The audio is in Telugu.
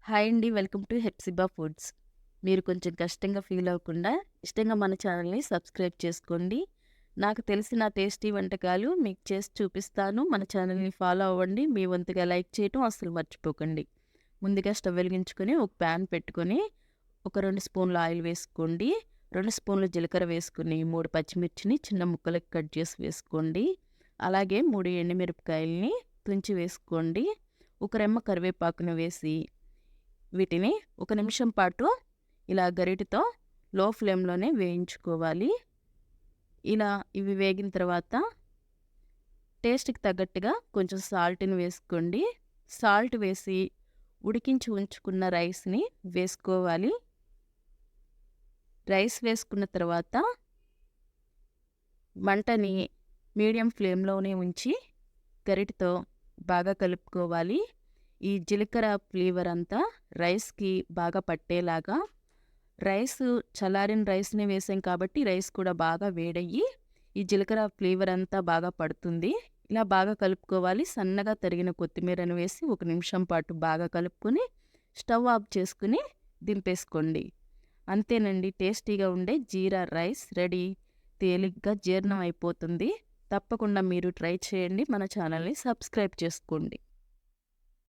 హాయ్ అండి. Welcome to Hepsiba foods. మీరు కొంచెం కష్టంగా ఫీల్ అవ్వకుండా ఇష్టంగా మన ఛానల్‌ని సబ్స్క్రైబ్ చేసుకోండి. నాకు తెలిసిన టేస్టీ వంటకాలు మీకు చేసి చూపిస్తాను. మన ఛానల్‌ని ఫాలో అవ్వండి. మీ వంతుగా లైక్ చేయటం అస్సలు మర్చిపోకండి. ముందుగా స్టవ్ వెలిగించుకొని ఒక ప్యాన్ పెట్టుకొని ఒక 2 స్పూన్ల ఆయిల్ వేసుకోండి. 2 స్పూన్ల జీలకర్ర వేసుకొని 3 పచ్చిమిర్చిని చిన్న ముక్కలకి కట్ చేసి వేసుకోండి. అలాగే 3 ఎండుమిరపకాయలని తుంచి వేసుకోండి. ఒక రెమ్మ కరివేపాకును వేసి వీటిని ఒక నిమిషం పాటు ఇలా గరిటెతో లో ఫ్లేమ్‌లోనే వేయించుకోవాలి. ఇలా ఇవి వేగిన తర్వాత టేస్ట్‌కి తగ్గట్టుగా కొంచెం సాల్ట్‌ని వేసుకోండి. సాల్ట్ వేసి ఉడికించి ఉంచుకున్న రైస్‌ని వేసుకోవాలి. రైస్ వేసుకున్న తర్వాత మంటని మీడియం ఫ్లేమ్‌లోనే ఉంచి గరిటెతో బాగా కలుపుకోవాలి. ఈ జీలకర్ర ఫ్లేవర్ అంతా రైస్‌కి బాగా పట్టేలాగా చల్లారిన రైస్‌ని వేసాం కాబట్టి రైస్ కూడా బాగా వేడయ్యి ఈ జీలకర్ర ఫ్లేవర్ అంతా బాగా పడుతుంది. ఇలా బాగా కలుపుకోవాలి. సన్నగా తరిగిన కొత్తిమీరను వేసి ఒక నిమిషం పాటు బాగా కలుపుకొని స్టవ్ ఆఫ్ చేసుకొని దింపేసుకోండి. అంతేనండి, టేస్టీగా ఉండే జీరా రైస్ రెడీ. తేలిగ్గా జీర్ణం అయిపోతుంది. తప్పకుండా మీరు ట్రై చేయండి. మన ఛానల్‌ని సబ్స్క్రైబ్ చేసుకోండి.